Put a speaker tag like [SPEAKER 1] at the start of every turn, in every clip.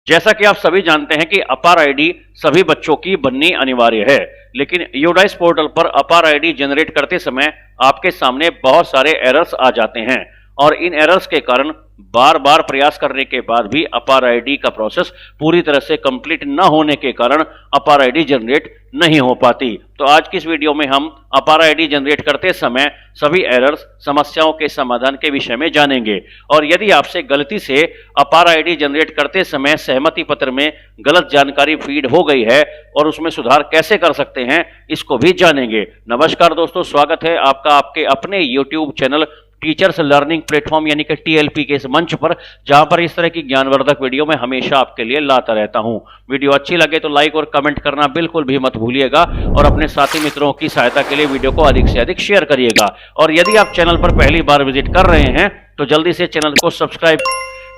[SPEAKER 1] जैसा कि आप सभी जानते हैं कि अपार आईडी सभी बच्चों की बननी अनिवार्य है, लेकिन यूडाइस पोर्टल पर अपार आईडी जनरेट करते समय आपके सामने बहुत सारे एरर्स आ जाते हैं और इन एरर्स के कारण बार बार प्रयास करने के बाद भी अपार आईडी का प्रोसेस पूरी तरह से कंप्लीट न होने के कारण अपार आईडी जनरेट नहीं हो पाती। तो आज की इस वीडियो में हम अपार आईडी जनरेट करते समय सभी एरर्स, समस्याओं के समाधान के विषय में जानेंगे। और यदि आपसे गलती से अपार आईडी जनरेट करते समय सहमति पत्र में गलत जानकारी फीड हो गई है और उसमें सुधार कैसे कर सकते हैं, इसको भी जानेंगे। नमस्कार दोस्तों, स्वागत है आपका आपके अपने YouTube channel teachers learning platform यानी कि TLP के इस मंच पर, जहां पर इस तरह की ज्ञानवर्धक वीडियो मैं हमेशा आपके लिए लाता रहता हूं। वीडियो अच्छी लगे तो लाइक और कमेंट करना बिल्कुल भी मत भूलिएगा और अपने साथी मित्रों की सहायता के लिए वीडियो को अधिक से अधिक शेयर करिएगा। और यदि आप चैनल पर पहली बार विजिट कर रहे हैं तो जल्दी से चैनल को सब्सक्राइब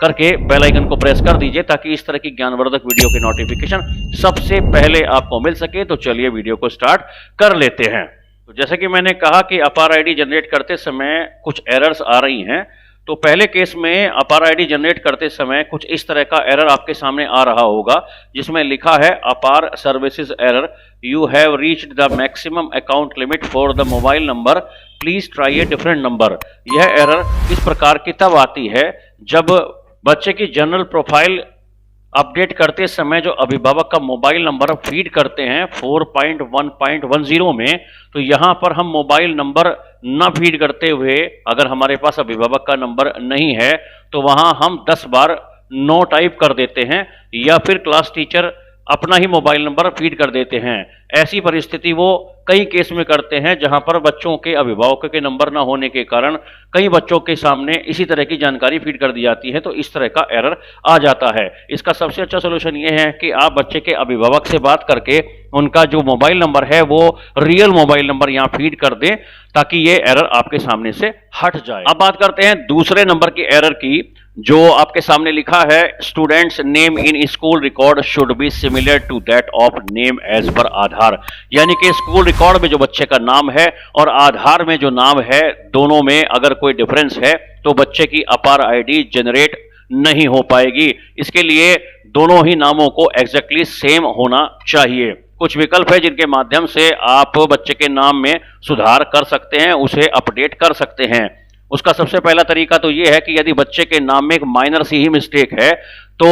[SPEAKER 1] करके बेल आइकन को प्रेस कर दीजिए ताकि इस तरह की ज्ञानवर्धक वीडियो के नोटिफिकेशन सबसे पहले आपको मिल सके। तो चलिए वीडियो को स्टार्ट कर लेते हैं। तो जैसे कि मैंने कहा कि अपार आईडी जनरेट करते समय कुछ एरर्स आ रही हैं। तो पहले केस में अपार आईडी जनरेट करते समय कुछ इस तरह का एरर आपके सामने आ रहा होगा, जिसमें लिखा है अपार services error, you have reached the maximum account limit for the mobile number, please try a different number. यह एरर इस प्रकार की तब आती है जब बच्चे की जनरल प्रोफाइल अपडेट करते समय जो अभिभावक का मोबाइल नंबर फीड करते हैं 4.1.10 में, तो यहाँ पर हम मोबाइल नंबर न फीड करते हुए अगर हमारे पास अभिभावक का नंबर नहीं है तो वहाँ हम 10 बार नो टाइप कर देते हैं या फिर क्लास टीचर अपना ही मोबाइल नंबर फीड कर देते हैं। ऐसी परिस्थिति वो कई केस में करते हैं जहां पर बच्चों के अभिभावकों के नंबर न होने के कारण कई बच्चों के सामने इसी तरह की जानकारी फीड कर दी जाती है। तो इस तरह का एरर आ जाता है। इसका सबसे अच्छा सोल्यूशन ये है कि आप बच्चे के अभिभावक से बात करके उनका जो मोबाइल नंबर है वो रियल मोबाइल नंबर यहाँ फीड कर दें ताकि ये एरर आपके सामने से हट जाए। अब बात करते हैं दूसरे नंबर की एरर की, जो आपके सामने लिखा है students name in school record should be similar to that of name as per Aadhaar. यानी कि स्कूल रिकॉर्ड में जो बच्चे का नाम है और आधार में जो नाम है, दोनों में अगर कोई डिफरेंस है तो बच्चे की अपार आईडी जनरेट नहीं हो पाएगी। इसके लिए दोनों ही नामों को एग्जैक्टली सेम होना चाहिए। कुछ विकल्प है जिनके माध्यम से आप बच्चे के नाम में सुधार कर सकते हैं, उसे अपडेट कर सकते हैं। उसका सबसे पहला तरीका तो यह है कि यदि बच्चे के नाम में एक माइनर सी ही मिस्टेक है तो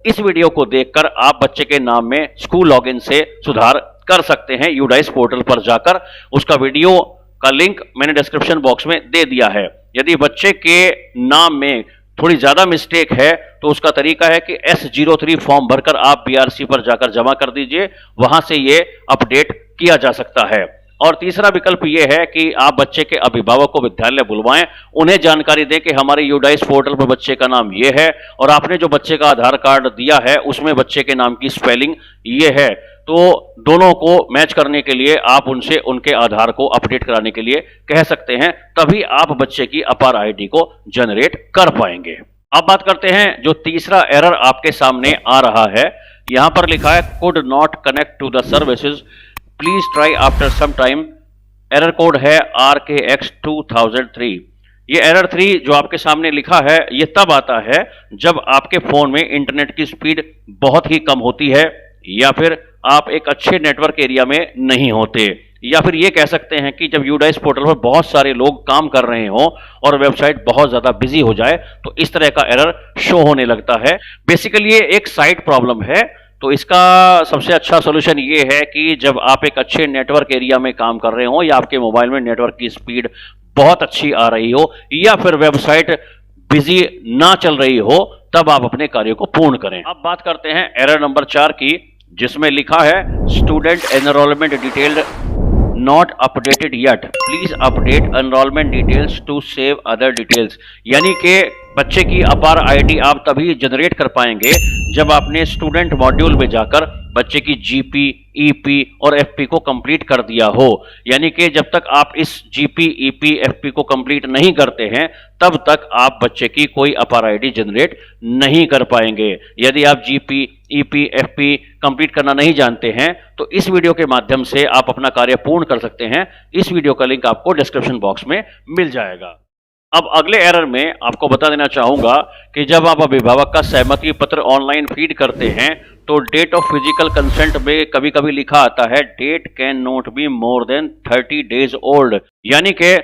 [SPEAKER 1] इस वीडियो को देखकर आप बच्चे के नाम में स्कूल लॉगिन से सुधार कर सकते हैं। यूडाइस पोर्टल पर जाकर उसका वीडियो का लिंक मैंने डिस्क्रिप्शन बॉक्स में दे दिया है। यदि बच्चे के नाम में थोड़ी ज्यादा मिस्टेक है तो उसका तरीका है कि S03 फॉर्म भरकर आप BRC पर जाकर जमा कर दीजिए, वहां से ये अपडेट किया जा सकता है। और तीसरा विकल्प यह है कि आप बच्चे के अभिभावक को विद्यालय बुलवाएं, उन्हें जानकारी दें कि हमारे यूडाइस पोर्टल पर बच्चे का नाम ये है और आपने जो बच्चे का आधार कार्ड दिया है उसमें बच्चे के नाम की स्पेलिंग ये है। तो दोनों को मैच करने के लिए आप उनसे उनके आधार को अपडेट कराने के लिए कह सकते हैं, तभी आप बच्चे की अपार आईडी को जनरेट कर पाएंगे। अब बात करते हैं जो तीसरा एरर आपके सामने आ रहा है। यहां पर लिखा है could not connect to the services, please try after some time. Error code है RKX 2003। ये एरर 3 जो आपके सामने लिखा है ये तब आता है जब आपके फोन में इंटरनेट की स्पीड बहुत ही कम होती है या फिर आप एक अच्छे नेटवर्क एरिया में नहीं होते, या फिर ये कह सकते हैं कि जब यूडाइस पोर्टल पर बहुत सारे लोग काम कर रहे हों और वेबसाइट बहुत ज्यादा बिजी हो जाए तो इस तरह का एरर शो होने लगता है। बेसिकली ये एक साइट प्रॉब्लम है। तो इसका सबसे अच्छा सॉल्यूशन ये है कि जब आप एक अच्छे नेटवर्क एरिया में काम कर रहे हो या आपके मोबाइल में नेटवर्क की स्पीड बहुत अच्छी आ रही हो या फिर वेबसाइट बिजी ना चल रही हो, तब आप अपने कार्य को पूर्ण करें। अब बात करते हैं एरर नंबर 4 की, जिसमें लिखा है student enrolment detailed not updated yet, please update enrolment details to save other details. यानी कि बच्चे की अपार आईडी आप तभी जनरेट कर पाएंगे जब आपने स्टूडेंट मॉड्यूल में जाकर बच्चे की GP, EP और FP को कंप्लीट कर दिया हो। यानी कि जब तक आप इस GP, EP, FP को कंप्लीट नहीं करते हैं तब तक आप बच्चे की कोई अपार आईडी जनरेट नहीं कर पाएंगे। यदि आप GP, EP, FP कंप्लीट करना नहीं जानते हैं तो इस वीडियो के माध्यम से आप अपना कार्य पूर्ण कर सकते हैं। इस वीडियो का लिंक आपको डिस्क्रिप्शन बॉक्स में मिल जाएगा। अब अगले एरर में आपको बता देना चाहूंगा कि जब आप अभिभावक का सहमति पत्र ऑनलाइन फीड करते हैं तो डेट ऑफ फिजिकल कंसेंट में कभी कभी लिखा आता है date can not be more than 30 days old, यानी कि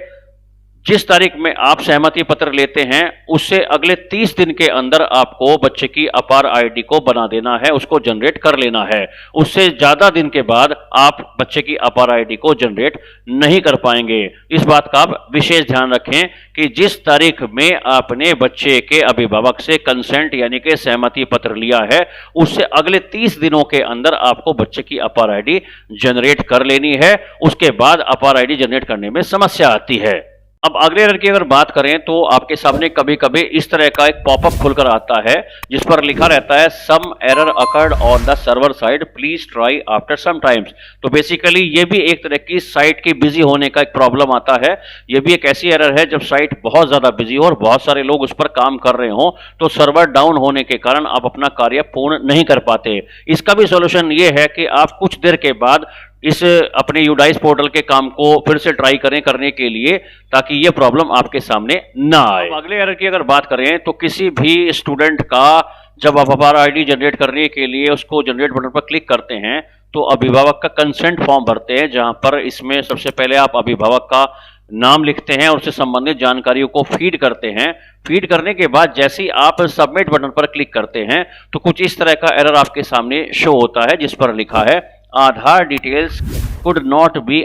[SPEAKER 1] जिस तारीख में आप सहमति पत्र लेते हैं उससे अगले 30 दिन के अंदर आपको बच्चे की अपार आईडी को बना देना है, उसको जनरेट कर लेना है। उससे ज्यादा दिन के बाद आप बच्चे की अपार आईडी को जनरेट नहीं कर पाएंगे। इस बात का आप विशेष ध्यान रखें कि जिस तारीख में आपने बच्चे के अभिभावक से कंसेंट यानी कि सहमति पत्र लिया है उससे अगले 30 दिनों के अंदर आपको बच्चे की अपार आईडी जनरेट कर लेनी है। उसके बाद अपार आईडी जनरेट करने में समस्या आती है। अब अगले एरर की अगर बात करें तो आपके सामने कभी कभी इस तरह का एक पॉपअप खुलकर आता है जिस पर लिखा रहता है some error occurred on the server side, please try after some times. तो बेसिकली ये भी एक तरह की साइट के बिजी होने का एक प्रॉब्लम आता है। ये भी एक ऐसी एरर है जब साइट बहुत ज्यादा बिजी हो और बहुत सारे लोग उस पर काम कर रहे हो तो सर्वर डाउन होने के कारण आप अपना कार्य पूर्ण नहीं कर पाते। इसका भी सोल्यूशन ये है कि आप कुछ देर के बाद इस अपने यूडाइस पोर्टल के काम को फिर से ट्राई करें करने के लिए, ताकि ये प्रॉब्लम आपके सामने ना आए। अगले एरर की अगर बात करें तो किसी भी स्टूडेंट का जब आप अपार आईडी जनरेट करने के लिए उसको जनरेट बटन पर क्लिक करते हैं तो अभिभावक का कंसेंट फॉर्म भरते हैं, जहां पर इसमें सबसे पहले आप अभिभावक का नाम लिखते हैं और उससे संबंधित जानकारियों को फीड करते हैं। फीड करने के बाद जैसे ही आप सबमिट बटन पर क्लिक करते हैं तो कुछ इस तरह का एरर आपके सामने शो होता है जिस पर लिखा है Aadhaar details could not be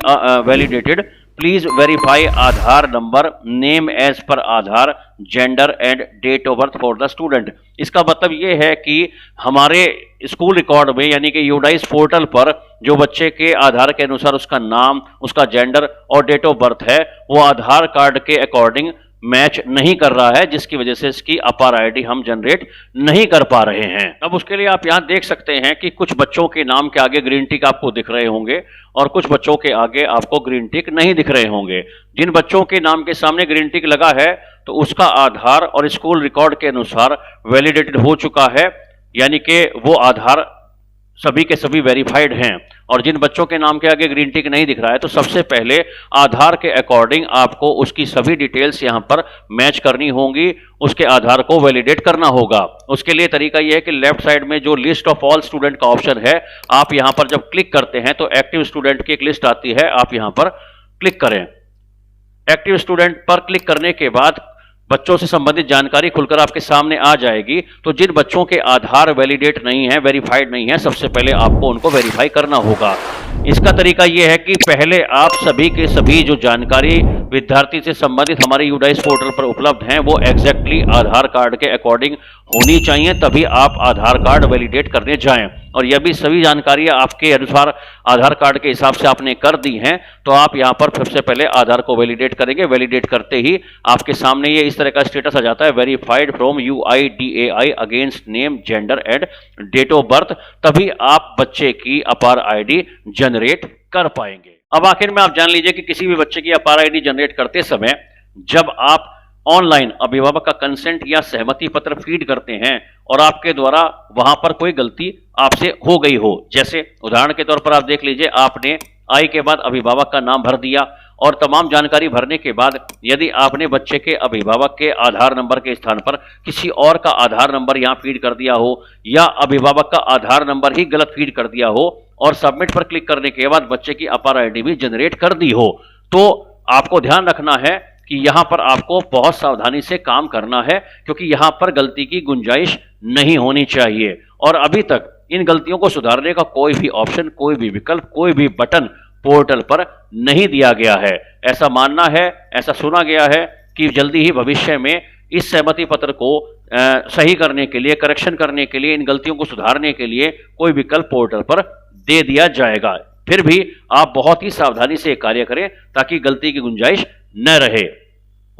[SPEAKER 1] validated, please verify Aadhaar number, name as per Aadhaar, gender and date of birth for the student. इसका मतलब ये है कि हमारे स्कूल रिकॉर्ड में यानी कि यूडाइस पोर्टल पर जो बच्चे के आधार के अनुसार उसका नाम, उसका जेंडर और डेट ऑफ बर्थ है वो आधार कार्ड के अकॉर्डिंग मैच नहीं कर रहा है, जिसकी वजह से इसकी अपार आईडी हम जनरेट नहीं कर पा रहे हैं। अब उसके लिए आप यहां देख सकते हैं कि कुछ बच्चों के नाम के आगे ग्रीन टिक आपको दिख रहे होंगे और कुछ बच्चों के आगे आपको ग्रीन टिक नहीं दिख रहे होंगे। जिन बच्चों के नाम के सामने ग्रीन टिक लगा है तो उसका आधार और स्कूल रिकॉर्ड के अनुसार वैलिडेटेड हो चुका है, यानी कि वो आधार सभी के सभी वेरीफाइड हैं। और जिन बच्चों के नाम के आगे ग्रीन टिक नहीं दिख रहा है तो सबसे पहले आधार के अकॉर्डिंग आपको उसकी सभी डिटेल्स यहां पर मैच करनी होंगी, उसके आधार को वैलिडेट करना होगा। उसके लिए तरीका यह है कि लेफ्ट साइड में जो लिस्ट ऑफ ऑल स्टूडेंट का ऑप्शन है आप यहां पर जब क्लिक करते हैं तो एक्टिव स्टूडेंट की एक लिस्ट आती है, आप यहां पर क्लिक करें। एक्टिव स्टूडेंट पर क्लिक करने के बाद बच्चों से संबंधित जानकारी खुलकर आपके सामने आ जाएगी। तो जिन बच्चों के आधार वैलिडेट नहीं है, वेरीफाइड नहीं है, सबसे पहले आपको उनको वेरीफाई करना होगा। इसका तरीका यह है कि पहले आप सभी के सभी जो जानकारी विद्यार्थी से संबंधित हमारे यूडाइस पोर्टल पर उपलब्ध हैं वो एग्जैक्टली आधार कार्ड के अकॉर्डिंग होनी चाहिए, तभी आप आधार कार्ड वैलिडेट करने जाएं। और यह भी सभी जानकारियां आपके अनुसार आधार कार्ड के हिसाब से आपने कर दी हैं तो आप यहां पर सबसे पहले आधार को वैलिडेट करेंगे। वैलिडेट करते ही आपके सामने ये इस तरह का स्टेटस आ जाता है, verified from UIDAI against name, gender and date of birth, तभी आप बच्चे की अपार आईडी जनरेट कर पाएंगे। अब आखिर में आप जान लीजिए कि किसी भी बच्चे की अपार आईडी जनरेट करते समय जब आप ऑनलाइन अभिभावक का कंसेंट या सहमति पत्र फीड करते हैं और आपके द्वारा वहां पर कोई गलती आपसे हो गई हो, जैसे उदाहरण के तौर पर आप देख लीजिए आपने आई के बाद अभिभावक का नाम भर दिया और तमाम जानकारी भरने के बाद यदि आपने बच्चे के अभिभावक के आधार नंबर के स्थान पर किसी और का आधार नंबर यहां फीड कर दिया हो या अभिभावक का आधार नंबर ही गलत फीड कर दिया हो और सबमिट पर क्लिक करने के बाद बच्चे की अपार आईडी भी जनरेट कर दी हो, तो आपको ध्यान रखना है कि यहां पर आपको बहुत सावधानी से काम करना है, क्योंकि यहां पर गलती की गुंजाइश नहीं होनी चाहिए। और अभी तक इन गलतियों को सुधारने का कोई भी ऑप्शन, कोई भी विकल्प, कोई भी बटन पोर्टल पर नहीं दिया गया है। ऐसा मानना है, ऐसा सुना गया है कि जल्दी ही भविष्य में इस सहमति पत्र को सही करने के लिए, करेक्शन करने के लिए, इन गलतियों को सुधारने के लिए कोई विकल्प पोर्टल पर दे दिया जाएगा। फिर भी आप बहुत ही सावधानी से कार्य करें ताकि गलती की गुंजाइश न रहे।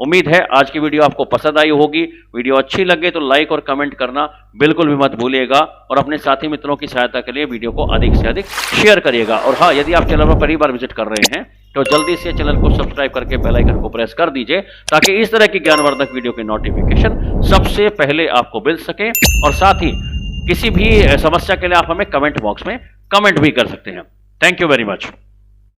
[SPEAKER 1] उम्मीद है आज की वीडियो आपको पसंद आई होगी। वीडियो अच्छी लगे तो लाइक और कमेंट करना बिल्कुल भी मत भूलिएगा और अपने साथी मित्रों की सहायता के लिए वीडियो को अधिक से अधिक शेयर करिएगा। और हाँ, यदि आप चैनल पर पहली बार विजिट कर रहे हैं तो जल्दी से चैनल को सब्सक्राइब करके बेल आइकन को प्रेस कर दीजिए ताकि इस तरह की ज्ञानवर्धक वीडियो की नोटिफिकेशन सबसे पहले आपको मिल सके। और साथ ही किसी भी समस्या के लिए आप हमें कमेंट बॉक्स में कमेंट भी कर सकते हैं। Thank you very much.